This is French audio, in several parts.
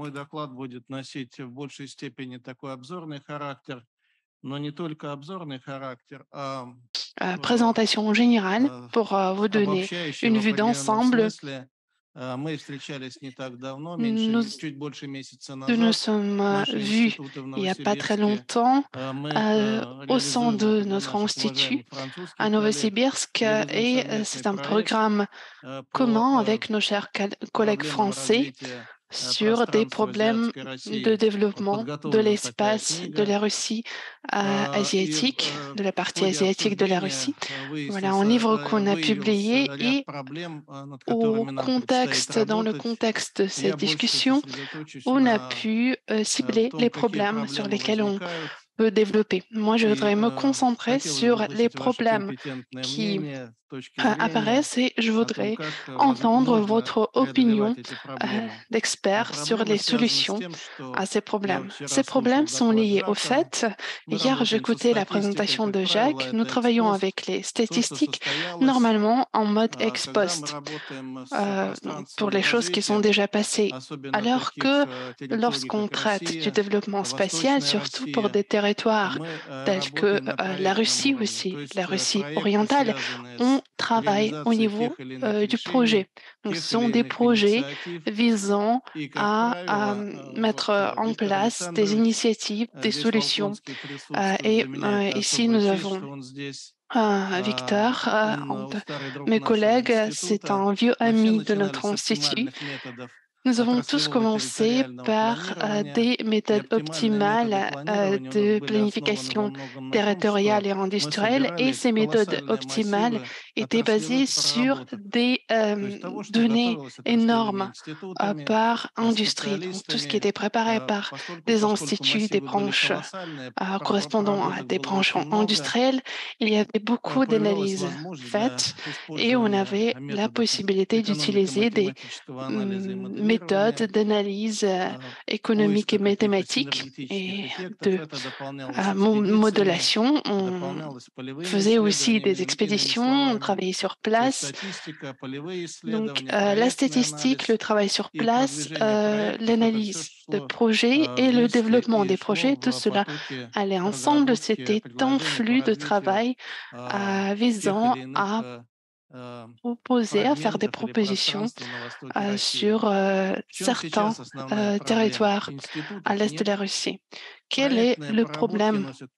мой доклад будет носить в большей степени такой обзорный характер, но не только обзорный характер, э, Présentation générale э, pour vous donner обобщающий в une vue определенном d'ensemble. смысле. Мы встречались не так давно, Nous, чуть больше месяца nous nous назад. sommes Наши vus институты в il n'y a pas très Новосибирске. longtemps Мы au sein реализуем de для notre наших institut уважаемых à французских коллег, Novosibirsk реализуем et совместный c'est un проект programme по commun avec nos chers collègues проблемам français развития sur des пространства problèmes азиатской de России. développement de Подготовлена такая l'espace de книга. la Russie И asiatique, de la в partie ходе asiatique de la обсуждения Russie. Voilà, un livre qu'on a publié выявился ряд et проблем, над au которыми нам предстоит contexte, dans le работать. contexte de Я cette больше discussion, сосредоточусь on a на pu cibler том, les какие problèmes sur проблемы lesquels on возникают, peut développer. Moi, je и voudrais me concentrer хотелось бы sur les услышать ваше problèmes компетентное qui мнение, точки зрения apparaissent et je о том, voudrais как entendre можно votre opinion преодолевать эти проблемы. d'expert sur Проблемы les связаны с solutions тем, à что ces я problèmes. вчера Ces слушал problèmes sont доклад liés au Жака. fait, Мы hier работаем со j'écoutais la статистикой, présentation как de правило, Jacques, nous это travaillons экспост, avec les то, что statistiques состоялось. normalement en mode ex Когда мы post работаем с euh, pour пространством les choses qui sont развития, déjà passées. особенно Alors таких que территорий, lorsqu'on как traite du Россия, développement spatial, Восточная surtout pour des Россия, territoires мы tels que работаем на la проектном Russie уровне, то aussi, la есть Russie проекты, orientale, связанные on с travaille au реализацией niveau тех или иных du projet. решений, Donc, ce тех sont или des иных projets инициатив. visant И, как à правило, mettre en Виктор place des Александрович initiatives, des здесь solutions. Волконский присутствует. Для меня это Ici, особая nous честь, avons что он здесь. Victor, Он старый друг mes нашего collègues, c'est института. un vieux Мы все ami de начинали notre с institut. оптимальных методов Nous avons tous отраслевого commencé территориального par планирования. des И méthodes оптимальные методы optimales планирования у нас de были основаны во planification многом на том, что territoriale et мы industrielle, et собирали ces méthodes колоссальные optimales массивы étaient basées отраслевых sur проработок, des то есть того, что données готовилось отраслевыми énormes институтами, par industrie, donc tout ce qui специалистами, était préparé par des поскольку instituts, des массивы были branches колоссальные, correspondant à проработок des было branches очень много, industrielles. Il y avait beaucoup появлялась d'analyses возможность для faites et on использования avait la методов possibilité d'utiliser des экономико-математического анализа и méthodes моделирования, d'analyse économique поиска et каких-то mathématique синергетических et эффектов. de Это дополнялось экспедициями, modélation. On дополнялось полевыми faisait aussi des исследованиями, иными expéditions, on словами, travaillait sur то есть place. статистика, полевые Donc, исследования, la проектный statistique, le анализ travail sur и place, продвижение проектов, это все l'analyse de шло projets et le вместе développement и des шло projets, tout в cela потоке allait ensemble. разработки C'était un предложений по flux de развитию travail тех visant или иных à proposer, à faire des фрагментов или propositions пространства на востоке России. sur В чем certains сейчас основная проблема? territoires à Институтов l'est de la нет, Russie. Quel est проектные le проработки problème носят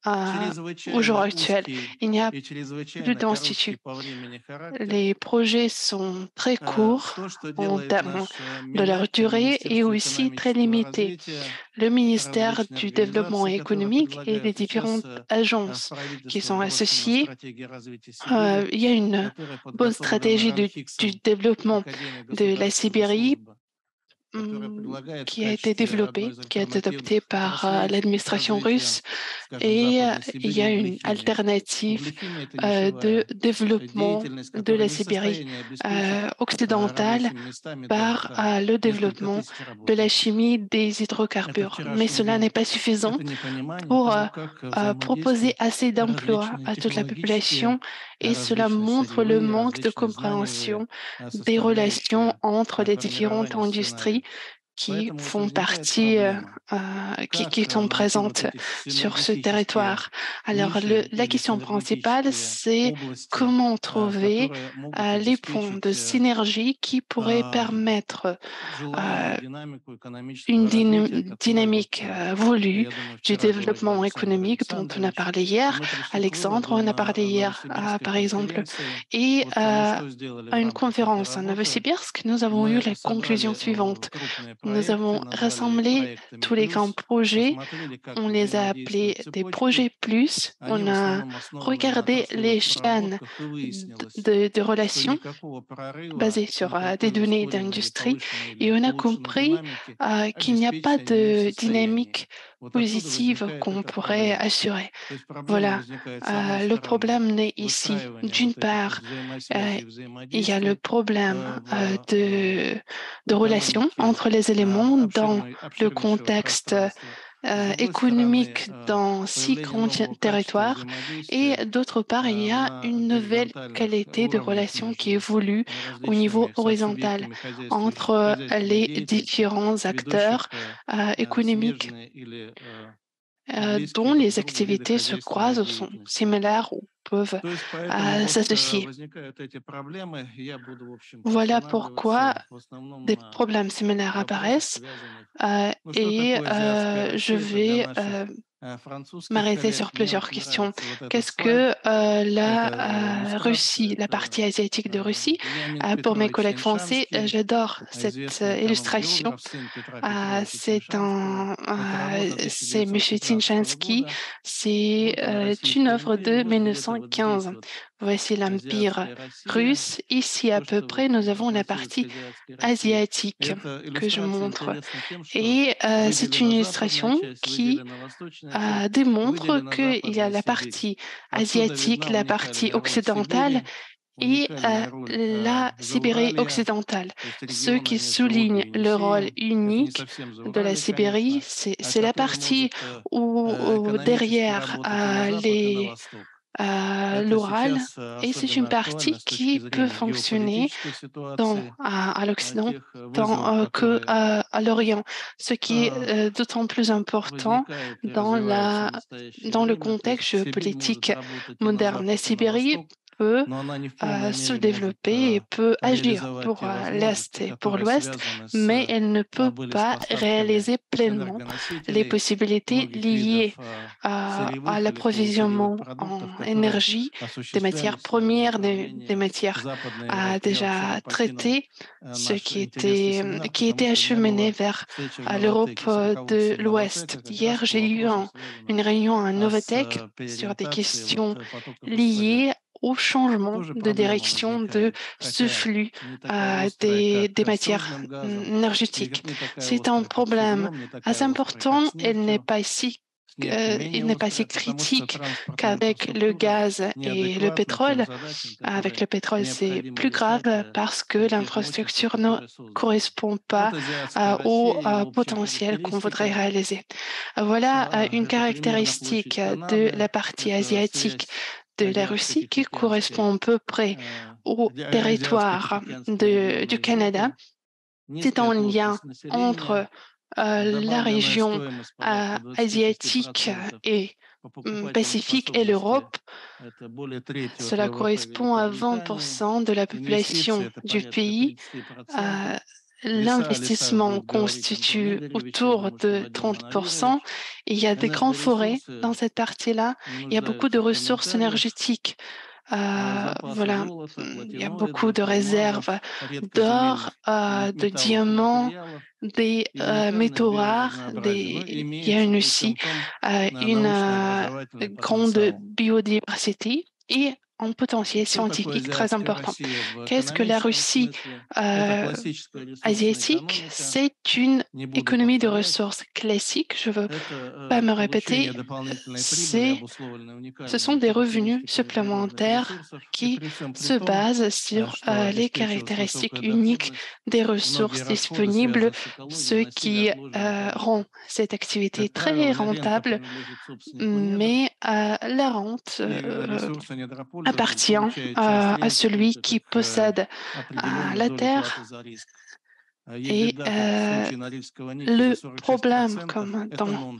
au jour чрезвычайно actuel? узкий Il n'y a и plus чрезвычайно короткий d'institut. по времени характер. Les projets sont très courts То, что en делает termes наш de leur Минэк, durée et Министерство aussi très экономического limités. развития, Le ministère различные du développement организации, которые économique et les предлагают. Сейчас différentes в agences qui правительство sont сброшена associées, стратегия развития Сибири, il y a une которая bonne подготовлена stratégie du РАНХИКСом, développement Академией de la государственной Sibérie службы, которая предлагает в qui a été качестве одной développée, из qui a été adoptée альтернативных par отраслей l'administration развития, russe. скажем, Et Западной il y Сибири, a une углехимия. alternative Углехимия– это de нишевая développement деятельность, de которая la не в Sibérie состоянии обеспечить occidentale рабочими местами par даже le несколько développement тысяч de la работников. chimie des Это hydrocarbures. Mais вчерашний cela n'est день. pas suffisant Это непонимание pour того, как proposer взаимодействуют assez d'emplois различные à toute la технологические, population, et cela различные montre le сырьевые, manque de различные знаниевые compréhension des relations составляющие entre les différentes формирования industries сценариев. qui Поэтому вот font возникает partie, проблема. qui Как sont найти вот présentes эти sur ce синергетические territoire. Alors, ниши la или question principale, синергетические c'est области, comment trouver которые могут les points de обеспечить synergie qui pourraient permettre желаемую euh, динамику une экономического развития, которая вот, dynamique voulue я думаю, du вчера говорил développement Александр économique dont on a Александрович, parlé и hier. мы пришли к Alexandre выводу en a parlé на hier, Новосибирской par exemple. конференции, Et вот что сделали в à une рамках этой conférence à работы. Novosibirsk, nous avons eu Мы la conclusion собрали suivante. крупные Nous проекты, avons назвали их rassemblé проектами tous les grands «Плюс», projets, посмотрели, как on les a взаимодействуют appelés des цепочки. projets plus. Они On в a основном основаны на regardé les отраслевых chaînes проработках, и выяснилось, de что relations никакого прорыва, basées sur des никакой données ускоренной или d'industrie, повышенной et или on a улучшенной compris динамики qu'il n'y a pas обеспечить они не в de состоянии. dynamique Вот оттуда positive возникает qu'on эта pourrait проблема. assurer. То есть проблема Voilà. возникает с одной Le стороны problème naît ici. выстраивания D'une вот этих вот part, взаимосвязей и il y a le взаимодействий problème в de relation экономике entre les éléments dans le обширнейшего contexte пространства. économique dans 6 grands territoires et d'autre part, il y a une nouvelle qualité de relation qui évolue au niveau horizontal entre les différents acteurs économiques dont les activités se croisent ou sont similaires ou peuvent s'associer. Voilà pourquoi des problèmes similaires apparaissent et je vais m'arrêter sur plusieurs questions. Qu'est-ce que la Russie, la partie asiatique de Russie? Pour mes collègues français, j'adore cette illustration. C'est M. Tchinchansky, c'est une œuvre de 1915. Voici l'Empire russe. Ici, à peu près, nous avons la partie asiatique que je montre. Et c'est une illustration qui démontre qu'il y a la partie asiatique, la partie occidentale et la Sibérie occidentale. Ce qui souligne le rôle unique de la Sibérie, c'est la partie où derrière l'Oural, et c'est une partie qui peut fonctionner à l'Occident qu'à l'Orient, ce qui est d'autant plus important dans le contexte géopolitique moderne. La Sibérie peut se développer et peut agir pour l'Est et pour l'Ouest, mais elle ne peut pas réaliser pleinement les possibilités liées à l'approvisionnement en énergie, des matières premières, des matières déjà traitées, qui était acheminé vers l'Europe de l'Ouest. Hier, j'ai eu une réunion à Novatech sur des questions liées au changement de direction de ce flux des matières énergétiques. C'est un problème assez important. Il n'est pas si critique qu'avec le gaz et le pétrole. Avec le pétrole, c'est plus grave parce que l'infrastructure ne correspond pas au potentiel qu'on voudrait réaliser. Voilà une caractéristique de la partie asiatique de la Russie qui correspond à peu près au territoire du Canada. C'est un lien entre la région asiatique et Pacifique et l'Europe. Cela correspond à 20% de la population du pays. L'investissement constitue autour de 30%. Il y a des grandes forêts dans cette partie-là. Il y a beaucoup de ressources énergétiques. Voilà, il y a beaucoup de réserves d'or, de diamants, des métaux rares, il y a aussi une grande biodiversité et un potentiel scientifique très important. Qu'est-ce que la Russie asiatique? C'est une économie de ressources classique. Je ne veux pas me répéter. Ce sont des revenus supplémentaires qui se basent sur les caractéristiques uniques des ressources disponibles, ce qui rend cette activité très rentable, mais la rente appartient à celui qui possède la terre. Et le problème, comme dans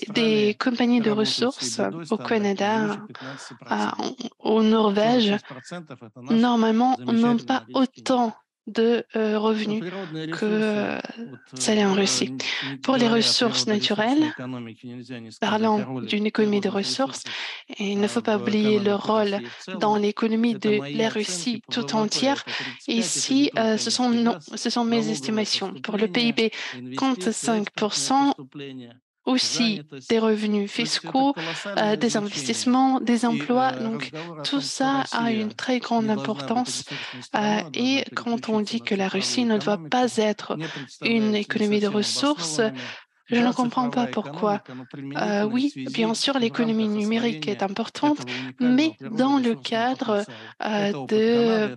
des compagnies de ressources au Canada, au Norvège, normalement, n'ont pas autant de revenus que celles en Russie. Pour les ressources naturelles, parlant d'une économie de ressources, il ne faut pas oublier le rôle dans l'économie de la Russie tout entière. Ici, ce sont mes estimations. Pour le PIB, 35%, aussi des revenus fiscaux, des investissements, des emplois. Donc, tout ça a une très grande importance. Et quand on dit que la Russie ne doit pas être une économie de ressources, Je ne comprends pas pourquoi. Oui, bien sûr, l'économie numérique est importante, mais dans le cadre de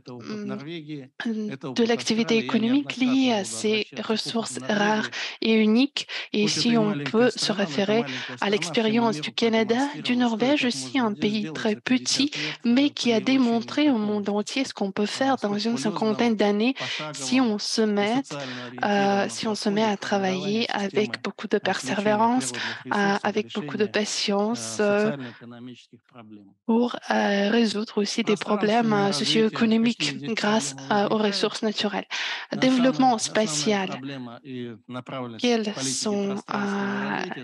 l'activité économique liée à ces ressources rares et uniques. Et si on peut se référer à l'expérience du Canada, du Norvège aussi, un pays très petit, mais qui a démontré au monde entier ce qu'on peut faire dans une cinquantaine d'années si on se met à travailler avec beaucoup de persévérance, avec beaucoup de patience pour résoudre aussi des problèmes socio-économiques grâce aux ressources naturelles. Développement spatial. Quels sont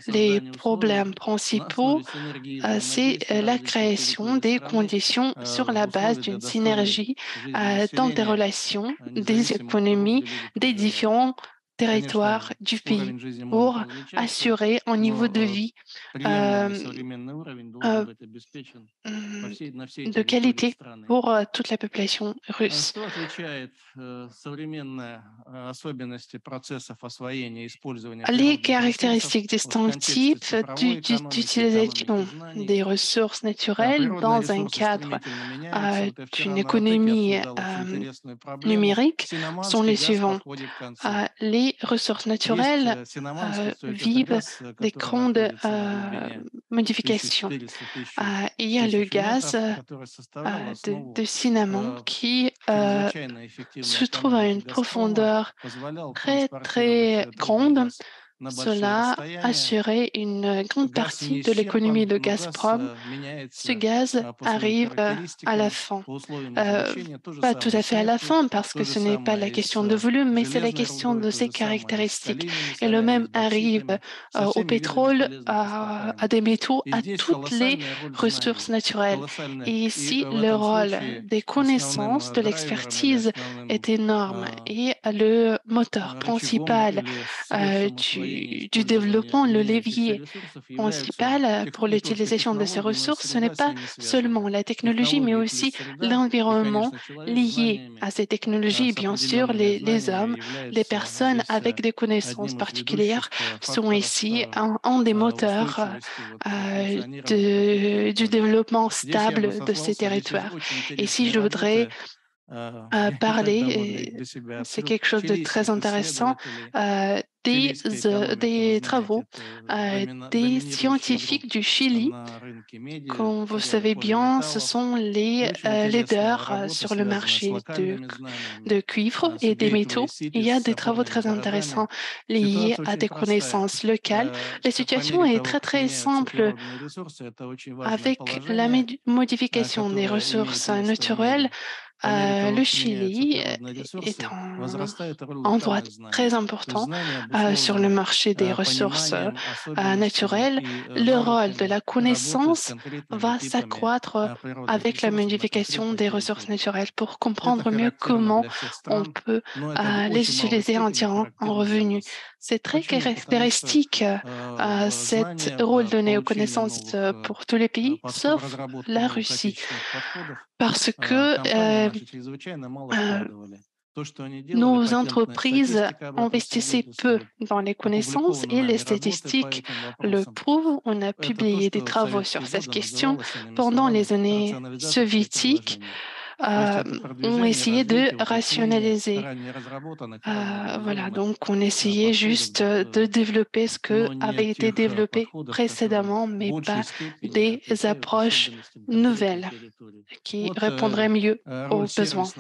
les problèmes principaux? C'est la création des conditions sur la base d'une synergie dans des relations, des économies, des différents territoires du pays pour assurer un niveau de vie de qualité pour toute la population russe. Les caractéristiques distinctives d'utilisation des ressources naturelles dans un cadre d'une économie numérique sont les suivants. Les ressources naturelles vivent des grandes modifications. Il y a le gaz de cinnamon qui se trouve à une profondeur très, très grande. Cela assurait une grande partie de l'économie de Gazprom. Ce gaz arrive à la fin. Pas tout à fait à la fin, parce que ce n'est pas la question de volume, mais c'est la question de ses caractéristiques. Et le même arrive au pétrole, à des métaux, à toutes les ressources naturelles. Et ici, le rôle des connaissances, de l'expertise est énorme. Et le moteur principal du développement, le levier principal pour l'utilisation de ces ressources, ce n'est pas seulement la technologie, mais aussi l'environnement lié à ces technologies. Bien sûr, les hommes, les personnes avec des connaissances particulières sont ici un des moteurs du développement stable de ces territoires. Et si je voudrais parler, et c'est quelque chose de très intéressant, des travaux des scientifiques du Chili. Comme vous savez bien, ce sont les leaders sur le marché de cuivre et des métaux. Il y a des travaux très intéressants liés à des connaissances locales. La situation est très, très simple. Avec la modification des ressources naturelles, le Chili est en droit très important sur le marché des ressources naturelles. Le rôle de la connaissance va s'accroître avec la modification des ressources naturelles pour comprendre mieux comment on peut les utiliser en tirant un revenu. C'est très caractéristique, cet rôle donné aux connaissances pour tous les pays, sauf la Russie, parce que nos entreprises investissaient peu dans les connaissances et les statistiques le prouvent. On a publié des travaux sur cette question pendant les années soviétiques. On essayait de rationaliser. Voilà, donc on essayait juste de développer ce que avait été développé précédemment, mais pas des approches nouvelles qui répondraient mieux aux besoins.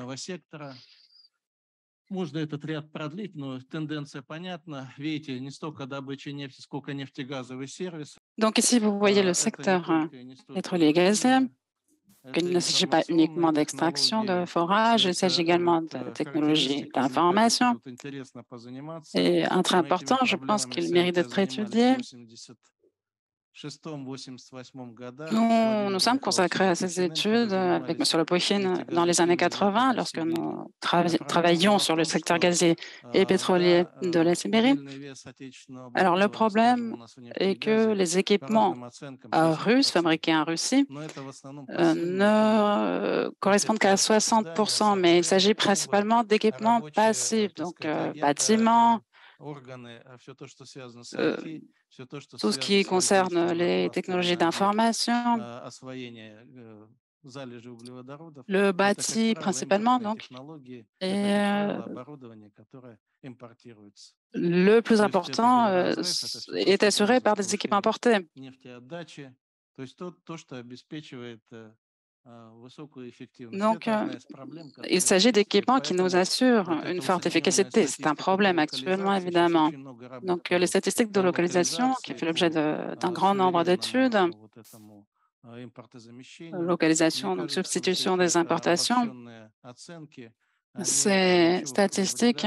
Можно этот ряд продлить, но тенденция понятна. Видите, не столько добыча нефти, сколько нефтегазовый сервис. Donc ici, vous voyez le secteur pétrolier et gazier, qu'il ne s'agit pas uniquement d'extraction de forage, il s'agit également de technologies d'information. Et un très important, je pense qu'il mérite d'être étudié. Nous sommes consacrés à ces études avec M. Lopoukhine dans les années 80, lorsque nous travaillions sur le secteur gazier et pétrolier de la Sibérie. Alors, le problème est que les équipements russes, fabriqués en Russie, ne correspondent qu'à 60%, mais il s'agit principalement d'équipements passifs, donc bâtiments, euh, tout ce qui concerne les technologies d'information, le bâti principalement, donc, et le plus important est assuré par des équipes importées. Donc, il s'agit d'équipements qui nous assurent une forte efficacité. C'est un problème actuellement, évidemment. Donc, les statistiques de localisation, qui fait l'objet d'un grand nombre d'études, localisation, donc substitution des importations, ces statistiques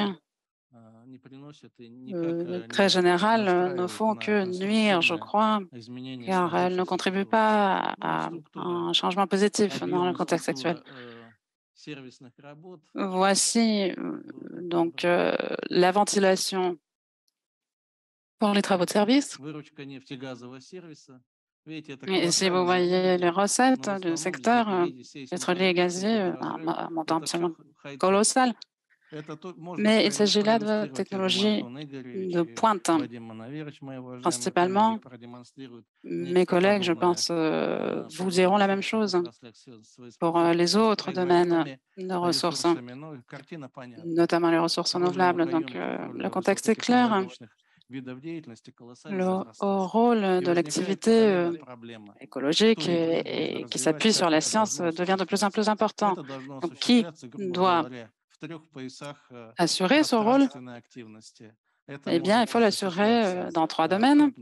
très générales ne font que nuire, je crois, car elles ne contribuent pas à un changement positif dans le contexte actuel. Voici donc la ventilation pour les travaux de service. Et si vous voyez les recettes du secteur pétrolier et gazier, un montant absolument colossal. Mais il s'agit là de technologies de pointe. Principalement, mes collègues, je pense, vous diront la même chose pour les autres domaines de ressources, notamment les ressources renouvelables. Donc, le contexte est clair. Le rôle de l'activité écologique et qui s'appuie sur la science devient de plus en plus important. Donc, qui doit assurer ce rôle? Eh bien, il faut l'assurer dans 3 domaines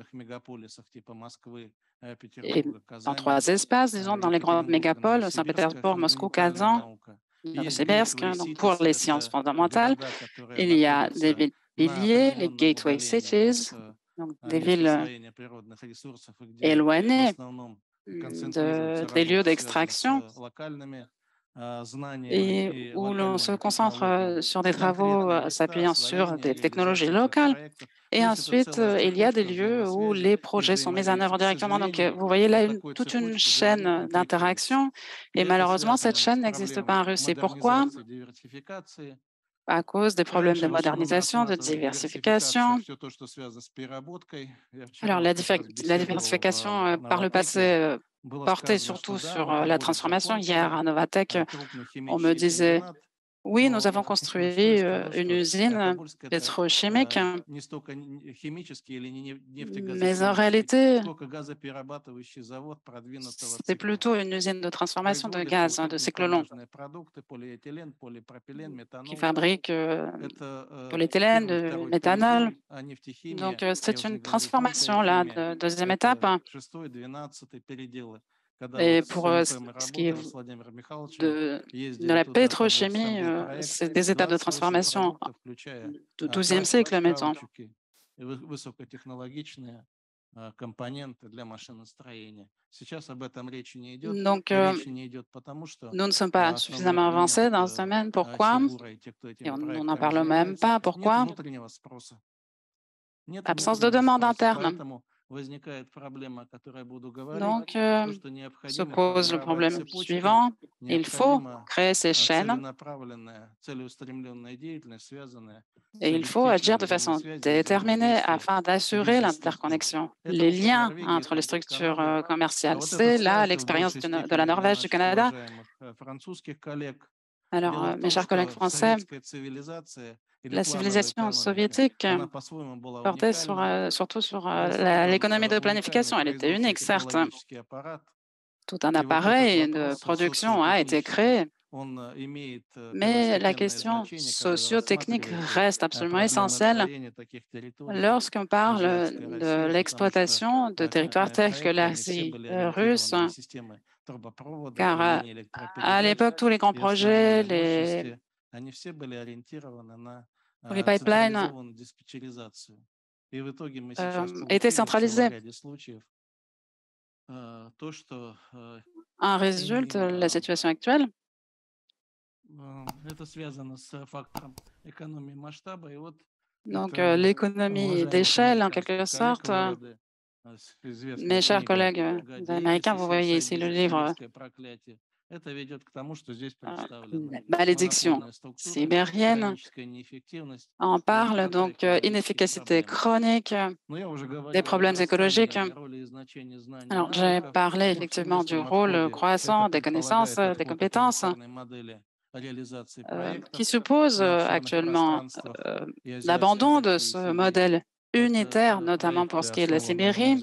et dans 3 espaces, disons, dans les grandes mégapoles, Saint-Pétersbourg, Moscou, Kazan, Novosibirsk, donc pour les sciences fondamentales. Il y a des villes piliers, les gateway cities, donc des villes éloignées des lieux d'extraction et où l'on se concentre sur des travaux s'appuyant sur des technologies locales. Et ensuite, il y a des lieux où les projets sont mis en œuvre directement. Donc, vous voyez là toute une chaîne d'interaction. Et malheureusement, cette chaîne n'existe pas en Russie. Pourquoi? À cause des problèmes de modernisation, de diversification. Alors, la diversification par le passé portait surtout sur la transformation. Hier, à Novatech, on me disait oui, nous avons construit une usine pétrochimique, mais en réalité, c'est plutôt une usine de transformation de gaz, de cycle long, qui fabrique polyéthylène, de méthanol. Donc, c'est une transformation, là, de deuxième étape. Et pour ce qui est de la pétrochimie, c'est des étapes de transformation du XIIe siècle, mettons. Donc, nous ne sommes pas suffisamment avancés dans ce domaine. Pourquoi? Et on n'en parle même pas. Pourquoi? Absence de demande interne. Donc, se pose le problème suivant. Il faut créer ces chaînes et il faut agir de façon déterminée afin d'assurer l'interconnexion, les liens entre les structures commerciales. C'est là l'expérience de la Norvège, du Canada. Alors, mes chers collègues français, la civilisation soviétique portait surtout sur l'économie de planification. Elle était unique, certes. Tout un appareil de production a été créé, mais la question socio-technique reste absolument essentielle lorsqu'on parle de l'exploitation de territoires tels que l'Asie russe, car à l'époque, tous les grands projets, les pipelines étaient centralisés. En résulte la situation actuelle. Donc, l'économie d'échelle, en quelque sorte. Mes chers collègues américains, vous voyez ici le livre La malédiction sibérienne en parle, donc inefficacité chronique, des problèmes écologiques. Alors, j'ai parlé effectivement du rôle croissant des connaissances, des compétences, qui suppose actuellement l'abandon de ce modèle unitaire, notamment pour ce qui est de la Sibérie.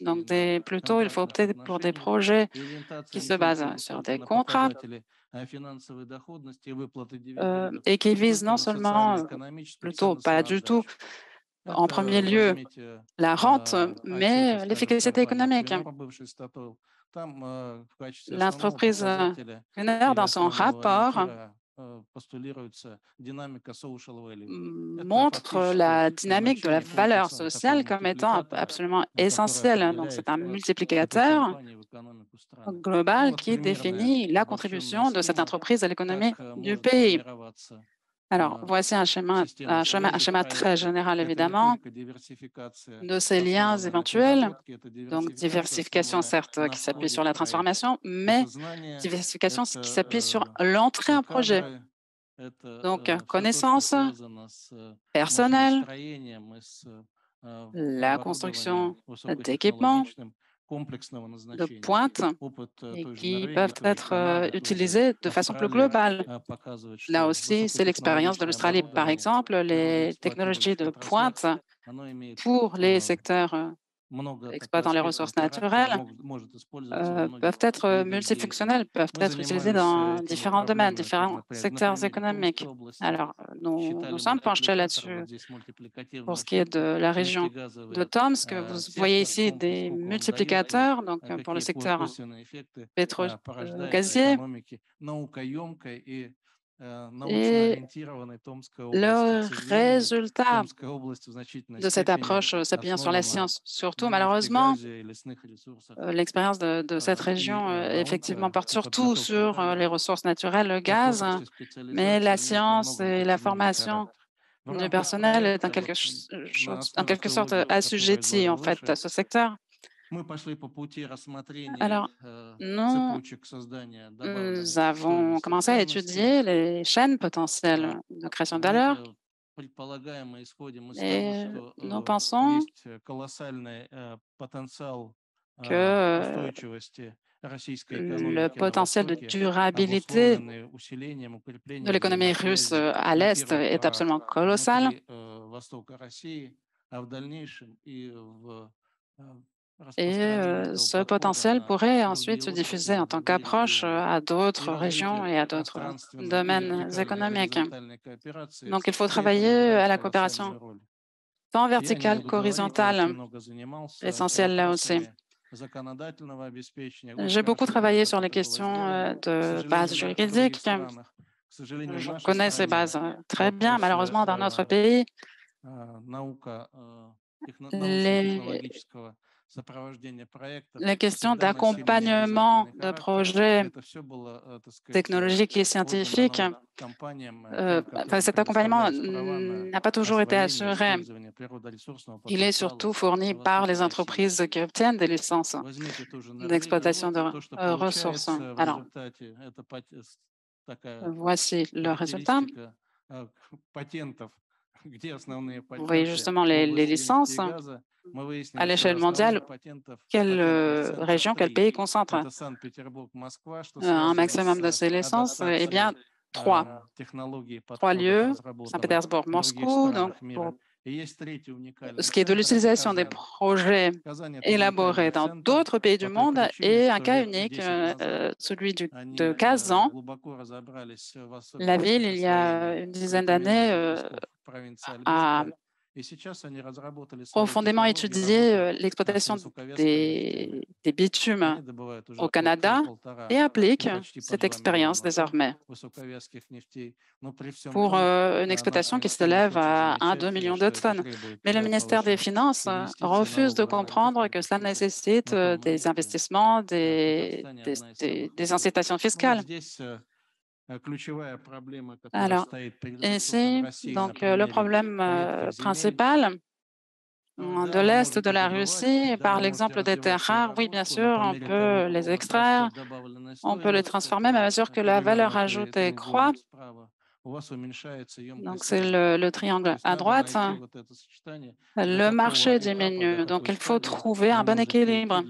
Donc, plutôt, il faut opter pour des projets qui se basent sur des contrats et qui visent non seulement, plutôt pas du tout, en premier lieu, la rente, mais l'efficacité économique. L'entreprise Wiener, dans son rapport, montre la dynamique de la valeur sociale comme étant absolument essentielle. Donc, c'est un multiplicateur global qui définit la contribution de cette entreprise à l'économie du pays. Alors, voici un schéma très général, évidemment, de ces liens éventuels. Donc, diversification, certes, qui s'appuie sur la transformation, mais diversification qui s'appuie sur l'entrée en projet. Donc, connaissances personnelles, la construction d'équipements de pointe et qui peuvent être utilisés de façon plus globale. Là aussi, c'est l'expérience de l'Australie. Par exemple, les technologies de pointe pour les secteurs exploitant les ressources naturelles peuvent être multifonctionnelles, peuvent être utilisées dans différents domaines, différents secteurs économiques. Alors, nous sommes penchés là-dessus. Pour ce qui est de la région de Tomsk, vous voyez ici des multiplicateurs donc, pour le secteur pétro-gazier. Et le résultat de cette approche s'appuyant sur la science, surtout malheureusement, l'expérience de cette région effectivement porte surtout sur les ressources naturelles, le gaz, mais la science et la formation du personnel est en quelque sorte assujetti en fait à ce secteur. Alors, nous avons commencé à étudier les chaînes potentielles de création de valeur et nous pensons que le potentiel de durabilité de l'économie russe à l'Est est absolument colossal. Et ce potentiel pourrait ensuite se diffuser en tant qu'approche à d'autres régions et à d'autres domaines économiques. Donc, il faut travailler à la coopération tant verticale qu'horizontale, essentielle là aussi. J'ai beaucoup travaillé sur les questions de base juridique. Je connais ces bases très bien. Malheureusement, dans notre pays, les questions d'accompagnement de projets technologiques et scientifiques, cet accompagnement n'a pas toujours été assuré. Il est surtout fourni par les entreprises qui obtiennent des licences d'exploitation de ressources. Alors, voici le résultat. Vous voyez justement les licences. À l'échelle mondiale, quelle région, quel pays concentre un maximum de ces licences? Eh bien, trois lieux, Saint-Pétersbourg, Moscou, donc pour ce qui est de l'utilisation des projets élaborés dans d'autres pays du monde, et un cas unique, celui de Kazan, la ville, il y a une dizaine d'années, a profondément étudié l'exploitation des bitumes au Canada et applique cette expérience désormais pour une exploitation qui s'élève à 1-2 millions de tonnes. Mais le ministère des Finances refuse de comprendre que cela nécessite des investissements, des incitations fiscales. Alors, ici, donc, le problème principal de l'Est de la Russie. Par l'exemple des terres rares, oui, bien sûr, on peut les extraire, on peut les transformer, mais à mesure que la valeur ajoutée croît, donc c'est le triangle à droite, le marché diminue. Donc il faut trouver un bon équilibre,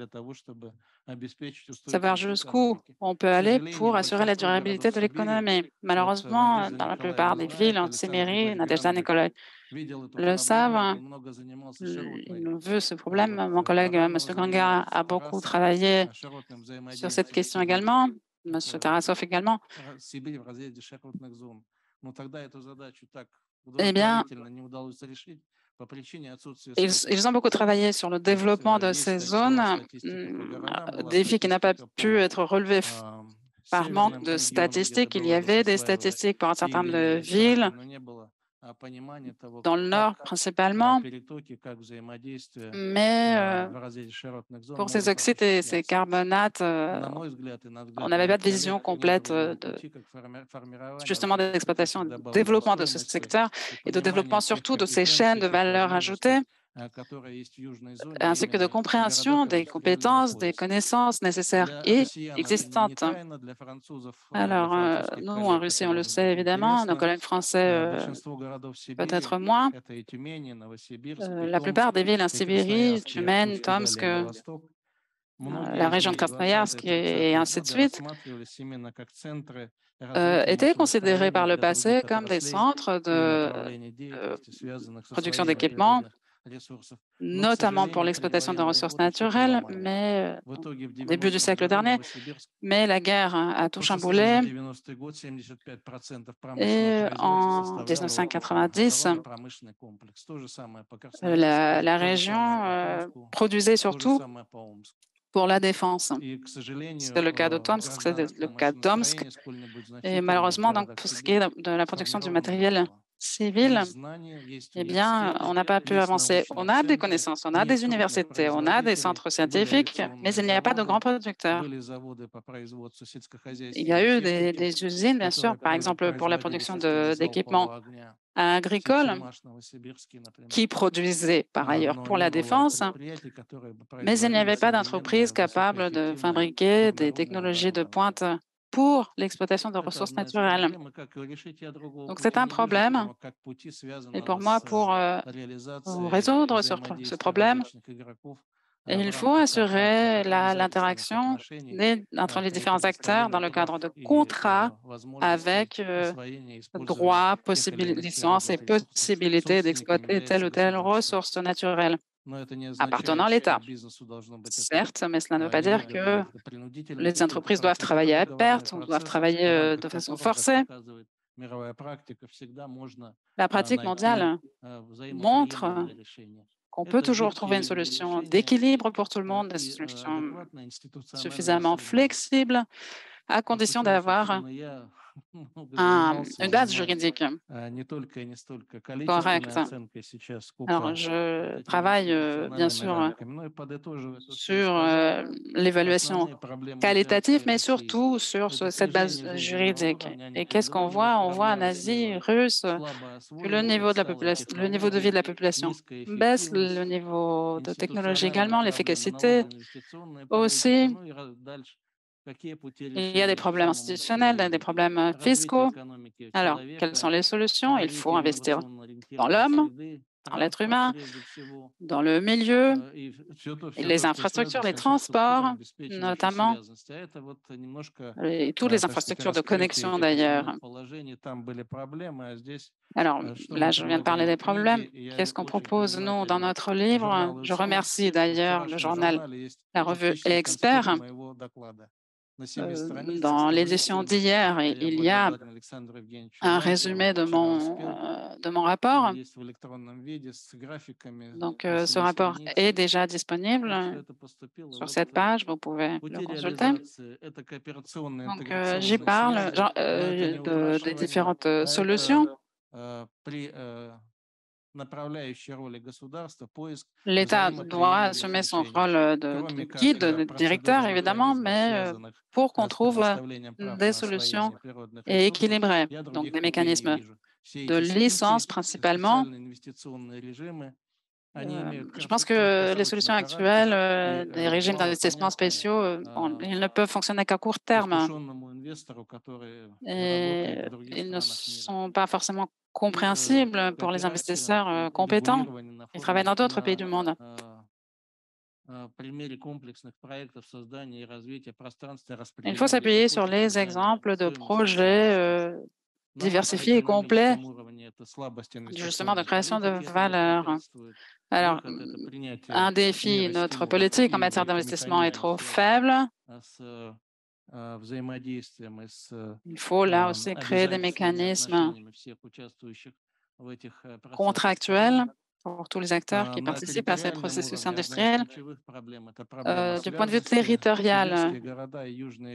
savoir jusqu'où on peut aller pour assurer la durabilité de l'économie. Malheureusement, dans la plupart des villes, en Sibérie, Nadezhda Nikolai le savent, il nous veut ce problème. Mon collègue, M. Ganga, a beaucoup travaillé sur cette question également, M. Tarasov également. Eh bien, ils ont beaucoup travaillé sur le développement de ces zones, défi qui n'a pas pu être relevé par manque de statistiques. Il y avait des statistiques pour un certain nombre de villes, dans le nord principalement, mais pour ces oxydes et ces carbonates, on n'avait pas de vision complète justement de l'exploitation et de développement de ce secteur et de développement surtout de ces chaînes de valeur ajoutée, ainsi que de compréhension des compétences, des connaissances nécessaires et existantes. Alors, nous, en Russie, on le sait évidemment, nos collègues français peut-être moins. La plupart des villes en Sibérie, Tюmen, Tomsk, la région de Krasnoyarsk et ainsi de suite, étaient considérés par le passé comme des centres de production d'équipements, notamment pour l'exploitation de ressources naturelles, mais au début du siècle dernier. Mais la guerre a tout chamboulé et en 1990, la région produisait surtout pour la défense. C'est le cas de Tomsk, c'est le cas d'Omsk. Et malheureusement, donc, pour ce qui est de la production du matériel civil, eh bien, on n'a pas pu avancer. On a des connaissances, on a des universités, on a des centres scientifiques, mais il n'y a pas de grands producteurs. Il y a eu des usines, bien sûr, par exemple pour la production d'équipements agricoles, qui produisaient par ailleurs pour la défense, mais il n'y avait pas d'entreprise capable de fabriquer des technologies de pointe pour l'exploitation de ressources naturelles. Donc c'est un problème. Et pour moi, pour résoudre ce problème, il faut assurer l'interaction entre les différents acteurs dans le cadre de contrats avec droits, licences et possibilités d'exploiter telle ou telle ressource naturelle appartenant à l'État. Certes, mais cela ne veut pas dire que les entreprises doivent travailler à perte ou doivent travailler de façon forcée. La pratique mondiale montre qu'on peut toujours trouver une solution d'équilibre pour tout le monde, des solutions suffisamment flexibles, à condition d'avoir une base juridique correcte. Alors, je travaille bien sûr sur l'évaluation qualitative, mais surtout sur cette base juridique. Et qu'est-ce qu'on voit? On voit en Asie russe que le niveau de vie de la population baisse, le niveau de technologie également, l'efficacité aussi. Il y a des problèmes institutionnels, des problèmes fiscaux. Alors, quelles sont les solutions? Il faut investir dans l'homme, dans l'être humain, dans le milieu, les infrastructures, les transports, notamment, et toutes les infrastructures de connexion d'ailleurs. Alors là, je viens de parler des problèmes. Qu'est-ce qu'on propose, nous, dans notre livre? Je remercie d'ailleurs le journal, la revue Expert. Dans l'édition d'hier, il y a un résumé de mon rapport. Donc, ce rapport est déjà disponible sur cette page, vous pouvez le consulter. Donc, j'y parle des différentes solutions. L'État doit assumer son rôle de guide, de directeur, évidemment, mais pour qu'on trouve des solutions équilibrées, donc des mécanismes de licence principalement, Je pense que les solutions actuelles, des régimes d'investissement spéciaux, ils ne peuvent fonctionner qu'à court terme et ils ne sont pas forcément compréhensibles pour les investisseurs compétents qui travaillent dans d'autres pays du monde. Il faut s'appuyer sur les exemples de projets diversifiés et complets, justement de création de valeur. Alors, un défi, notre politique en matière d'investissement est trop faible. Il faut là aussi créer des mécanismes contractuels pour tous les acteurs qui participent à ces processus industriels. Du point de vue territorial,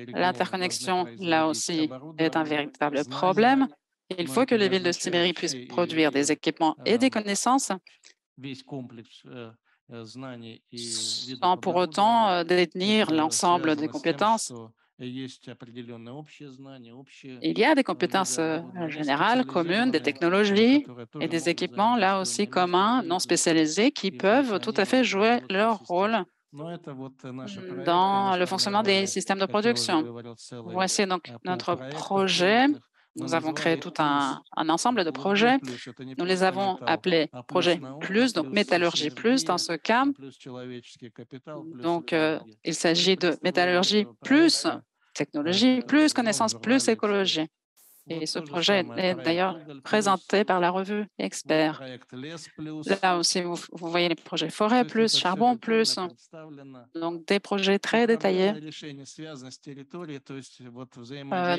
l'interconnexion, là aussi, est un véritable problème. Il faut que les villes de Sibérie puissent produire des équipements et des connaissances sans pour autant détenir l'ensemble des compétences. Il y a des compétences générales, communes, des technologies et des équipements, là aussi communs, non spécialisés, qui peuvent tout à fait jouer leur rôle dans le fonctionnement des systèmes de production. Voici donc notre projet. Nous avons créé tout un ensemble de projets. Nous les avons appelés projets plus, donc métallurgie plus dans ce cas. Donc, il s'agit de métallurgie plus technologie, plus connaissance, plus écologie. Et ce projet est d'ailleurs présenté par la revue Expert. Là aussi, vous voyez les projets forêt plus, charbon plus, donc des projets très détaillés.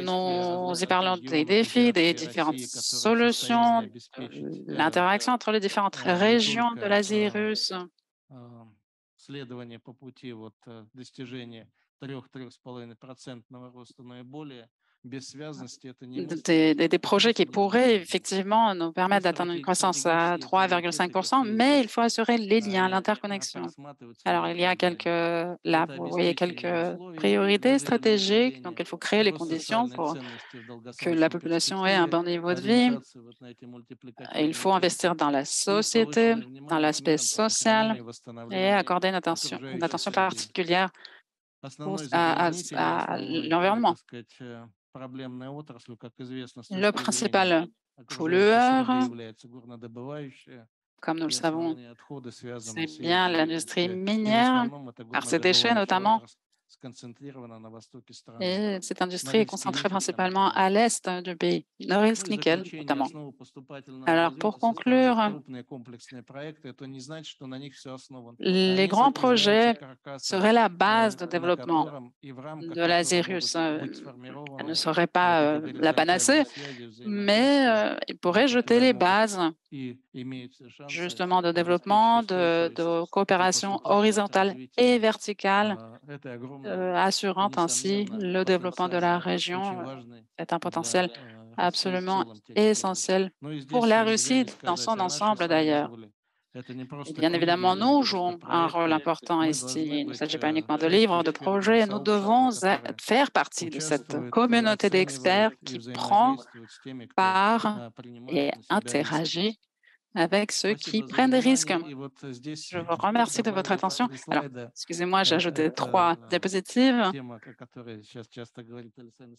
Nous y parlons des défis, des différentes solutions, l'interaction entre les différentes régions de l'Asie russe. Des projets qui pourraient effectivement nous permettre d'atteindre une croissance à 3,5%, mais il faut assurer les liens, l'interconnexion. Alors, il y a là, vous voyez quelques priorités stratégiques. Donc, il faut créer les conditions pour que la population ait un bon niveau de vie. Il faut investir dans la société, dans l'aspect social et accorder une attention particulière à l'environnement. Le principal pollueur, comme nous le savons, c'est bien l'industrie minière, par ses déchets notamment. Et cette industrie est concentrée principalement à l'est du pays, Norilsk-Nickel notamment. Alors, pour conclure, les grands projets seraient la base de développement de l'Asie russe. Elle ne serait pas la panacée, mais ils pourraient jeter les bases justement de développement, de coopération horizontale et verticale, assurant ainsi le développement de la région. C'est un potentiel absolument essentiel pour la Russie dans son ensemble d'ailleurs. Et bien évidemment, nous jouons un rôle important ici. Il ne s'agit pas uniquement de livres, de projets. Nous devons faire partie de cette communauté d'experts qui prend part et interagit avec ceux qui prennent des risques. Je vous remercie de votre attention. Alors, excusez-moi, j'ai ajouté 3 diapositives.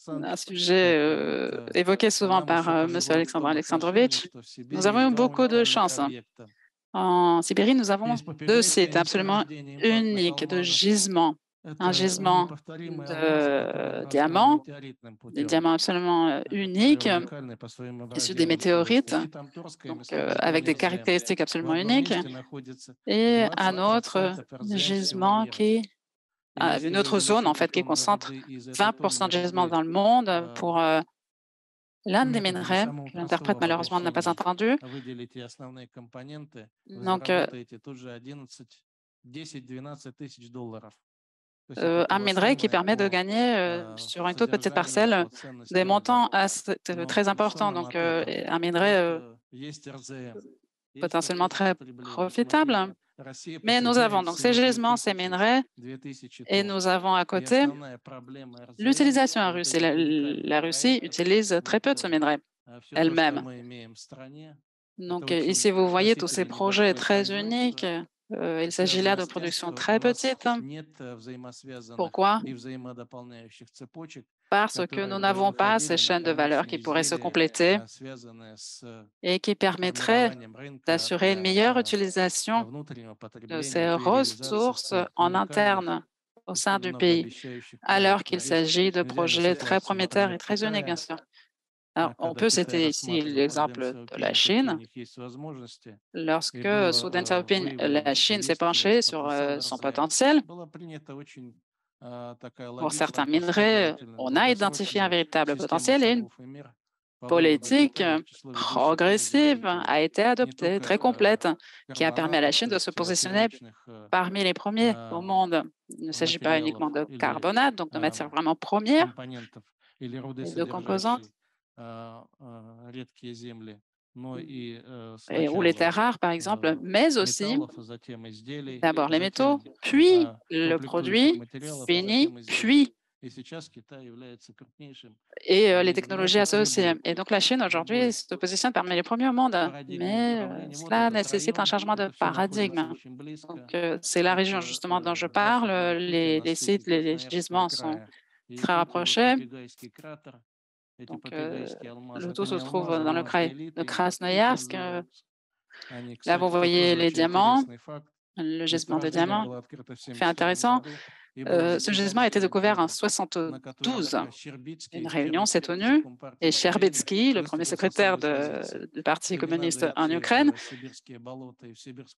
Un sujet évoqué souvent par M. Alexandre Alexandrovitch. Nous avons eu beaucoup de chance. En Sibérie, nous avons 2 sites absolument uniques de gisements. Un gisement de diamants, des diamants absolument uniques, issus des météorites, donc, avec des caractéristiques absolument uniques, et un autre gisement une autre zone en fait qui concentre 20% de gisements dans le monde pour l'un des minerais, que l'interprète malheureusement n'a pas entendu. Donc, un minerai qui permet de gagner sur une toute petite parcelle des montants très importants. Donc, un minerai potentiellement très profitable. Mais nous avons donc ces gisements, ces minerais, et nous avons à côté l'utilisation en Russie. La Russie utilise très peu de ce minerai elle-même. Donc ici, vous voyez tous ces projets très uniques. Il s'agit là de production très petite. Pourquoi? Parce que nous n'avons pas ces chaînes de valeur qui pourraient se compléter et qui permettraient d'assurer une meilleure utilisation de ces ressources en interne au sein du pays, alors qu'il s'agit de projets très prometteurs et très uniques, bien sûr. Alors, on peut citer ici l'exemple de la Chine. Lorsque sous Deng Xiaoping, la Chine s'est penchée sur son potentiel, pour certains minerais, on a identifié un véritable potentiel et une politique progressive a été adoptée, très complète, qui a permis à la Chine de se positionner parmi les premiers au monde. Il ne s'agit pas uniquement de carbonate, donc de matières vraiment premières et de composantes, ou les terres rares, par exemple, mais aussi d'abord les métaux, puis le produit fini, puis les technologies associées. Et donc la Chine aujourd'hui se positionne parmi les premiers au monde, mais cela nécessite un changement de paradigme. Donc c'est la région justement dont je parle, les sites, les gisements sont très rapprochés. Donc, le tout se trouve dans le kraï de Krasnoïarsk. Là, vous voyez les diamants, le gisement de diamants. Fait intéressant. Ce gisement a été découvert en 1972. Une réunion s'est tenue et Sherbetsky, le premier secrétaire du Parti communiste en Ukraine,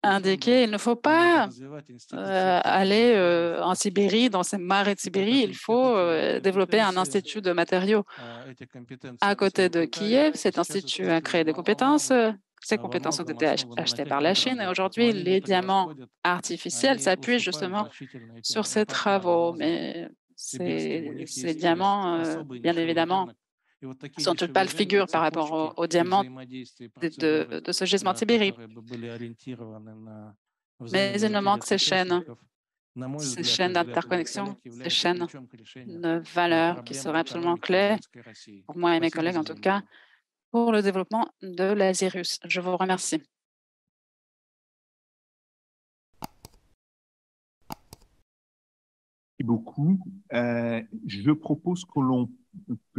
a indiqué qu'il ne faut pas aller en Sibérie, dans ces marais de Sibérie, il faut développer un institut de matériaux à côté de Kiev. Cet institut a créé des compétences. Ces compétences ont été achetées par la Chine et aujourd'hui, les diamants artificiels s'appuient justement sur ces travaux. Mais ces diamants, bien évidemment, sont une pâle figure par rapport aux diamants de ce gisement de Sibérie. Mais il me manque ces chaînes d'interconnexion, ces chaînes de valeur qui seraient absolument clés, pour moi et mes collègues en tout cas, pour le développement de l'Asie russe. Je vous remercie. Merci beaucoup. Je propose que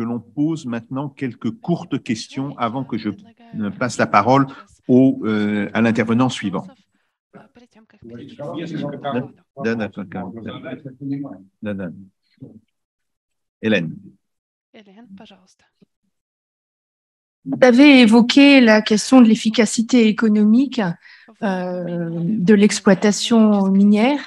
l'on pose maintenant quelques courtes questions avant que je passe la parole à l'intervenant suivant. Hélène. Vous avez évoqué la question de l'efficacité économique de l'exploitation minière.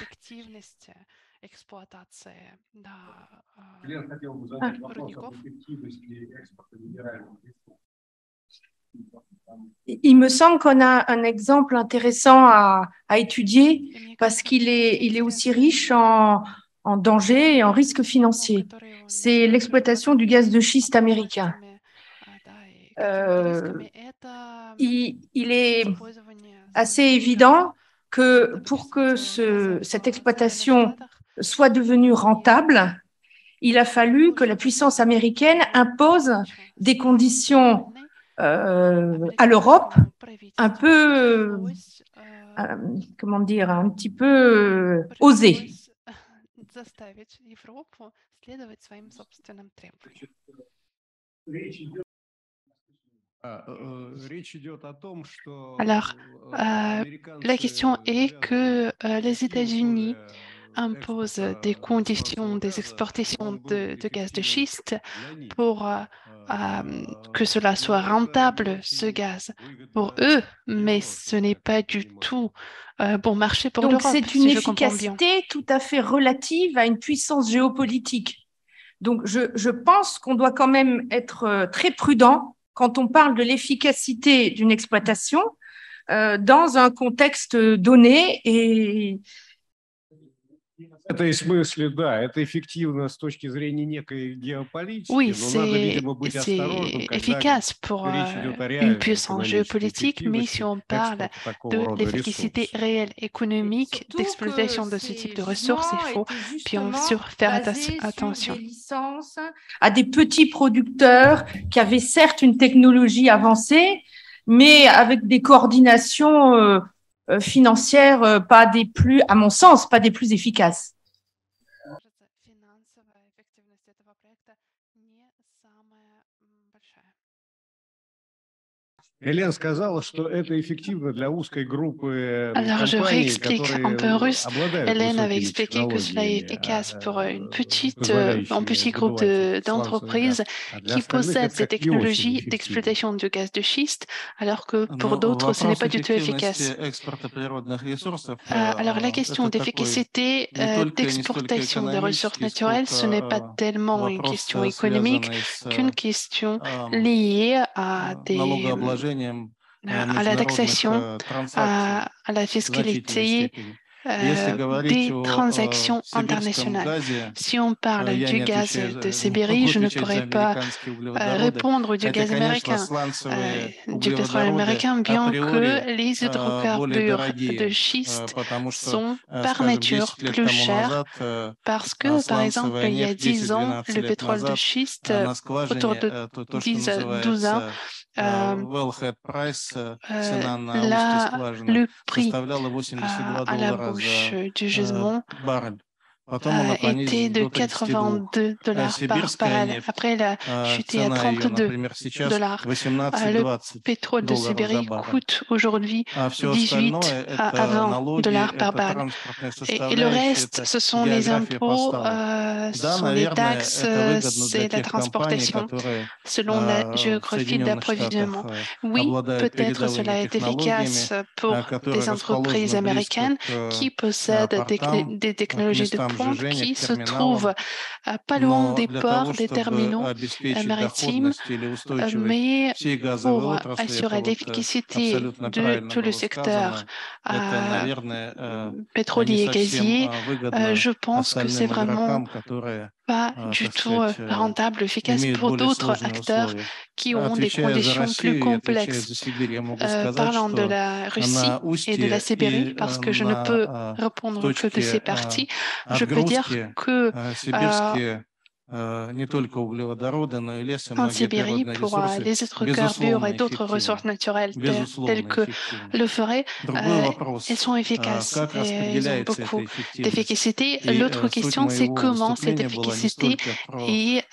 Il me semble qu'on a un exemple intéressant à étudier parce qu'il est aussi riche en dangers et en risques financiers. C'est l'exploitation du gaz de schiste américain. Il est assez évident que pour que cette exploitation soit devenue rentable, il a fallu que la puissance américaine impose des conditions à l'Europe un peu, comment dire, un petit peu osées. Alors, la question est que les États-Unis imposent des conditions des exportations de gaz de schiste pour que cela soit rentable, ce gaz, pour eux, mais ce n'est pas du tout bon marché pour l'Europe. Donc, c'est une efficacité tout à fait relative à une puissance géopolitique. Donc, je pense qu'on doit quand même être très prudent quand on parle de l'efficacité d'une exploitation dans un contexte donné et oui, c'est efficace pour une puissance géopolitique, mais si on parle de l'efficacité réelle économique d'exploitation de ce type de ressources, il faut bien sûr faire attention. Des licences à des petits producteurs qui avaient certes une technologie avancée, mais avec des coordinations financières pas des plus, à mon sens, pas des plus efficaces. Hélène сказала, что это эффективно для узкой группы Alors, je компаний, réexplique un peu en russe. обладают Hélène avait высокими expliqué que cela est технологиями, efficace pour un petit позволяющими groupe добывать сланцевый d'entreprises газ. А для qui остальных possèdent это ces как не очень technologies эффективно. d'exploitation du gaz de schiste, alors que pour Но d'autres, ce n'est вопрос pas du tout efficace. эффективности экспорта природных ресурсов Alors, la question это такой d'efficacité не только и не столько d'exportation des ressources экономический, naturelles, ce n'est pas сколько tellement une вопрос, question économique связанный с qu'une question liée à налогообложением à la taxation, транзакций à la в значительной fiscalité степени. Если говорить des о transactions сибирском internationales. газе, Si on parle я du не gaz отвечаю, de не Sibérie, могу je ne отвечать за pourrais pas американские углеводороды. répondre du Это, gaz конечно, américain, сланцевые du pétrole углеводороды américain, bien que априори les более hydrocarbures de дорогие, schiste потому что, sont par скажем, nature 10 лет plus тому chers назад parce que, par exemple, сланцевая il y a нефть 10 ans, 10-12 le лет pétrole de назад schiste, на autour скважине, de то, что 10 à 12 ans, называется wellhead price, цена на устье скважины, le prix составляла $82 à la bouche за du gisement баррель. Потом она était понизилась de до 32. $82 par Сибирская barrel. нефть, Après, elle a chuté à цена ее, например, сейчас $32. Le $18-20 pétrole de за Sibérie баррель. coûte aujourd'hui А все 18 остальное à это налоги, $20 par это barrel. транспортная Et le составляющая, reste, это ce sont les география impôts, поставок. ce Да, sont les наверное, taxes, это выгодно для c'est la тех компаний, transportation которые selon la в géographie Соединенных Штатах d'approvisionnement. Oui, обладают peut-être передовыми cela est технологиями, efficace pour которые des entreprises расположены близко américaines qui к possèdent портам, des к technologies de местам pointe сжижения, qui к se trouvent терминалам. pas loin Но des для того, ports, des чтобы terminaux обеспечить maritimes, доходность или устойчивость mais всей газовой pour отрасли, это assurer вот l'efficacité абсолютно de правильно tout le было secteur сказано, это, наверное, не pétrolier et совсем gazier, выгодно je pense que c'est остальным vraiment игрокам, которые, pas du так tout сказать, rentable, efficace имеют pour более d'autres сложные acteurs условия. qui ont des Отвечая за conditions plus Россию и отвечая complexes. за Сибирь, я могу сказать, Parlant de что la Russie на et de la устье Sibérie, и parce que je ne peux в répondre que de ces точке parties, je peux dire отгрузки que сибирские не только углеводороды, но и лес, и en многие Sibérie, природные pour ресурсы, les hydrocarbures et безусловно, d'autres ressources эффективны. naturelles telles Безусловно, que эффективны. le ferait, Другой elles вопрос, sont efficaces как et ils ont распределяется эта beaucoup эффективность. d'efficacité. И L'autre суть question, c'est моего comment cette выступления была не efficacité столько про est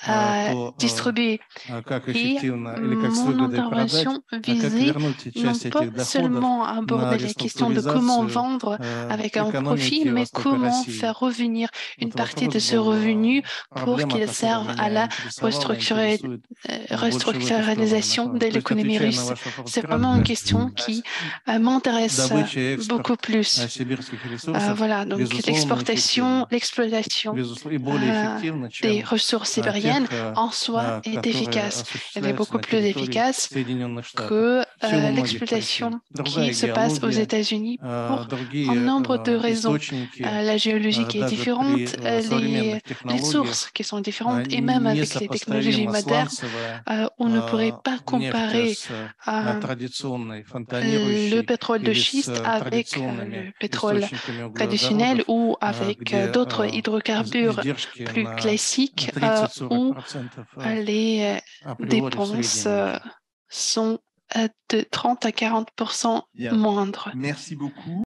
то, distribuée. как Et эффективно или как с mon выгодой продать, intervention а как visait вернуть non часть pas этих доходов seulement à на aborder la question de comment реструктуризацию vendre avec un profit, экономики mais Востока comment России. faire revenir une Вот partie вопрос de ce был, revenu pour проблема, qu'il которая serve à меня la интересовала, интересует больше в эту сторону restructuralisation направлена. de То есть, l'économie отвечая на russe. ваш вопрос C'est vraiment une кратко, question qui m'intéresse добыча и beaucoup экспорт plus. сибирских ресурсов, Voilà, donc безусловно, l'exportation, эффективны. l'exploitation И более эффективно, des чем ressources sibériennes тех, en soi est которые efficace. Elle est осуществляются beaucoup на plus территории efficace Соединенных Штатов. que В силу многих причин. l'exploitation qui Другая se passe aux геология, États-Unis pour un другие nombre de raisons. источники, La géologie qui est даже при différente, современных les технологиях, sources qui sont différentes, et même avec les technologies несопоставимо modernes, сланцевая on ne pourrait pas нефть comparer с le традиционной фонтанирующей pétrole de или schiste с avec традиционными le pétrole источниками traditionnel углеводородов, ou avec где d'autres hydrocarbures издержки plus на classiques où 30-40% les априори в dépenses среднем ниже. sont de 30 à 40% Bien. moindres. Merci beaucoup.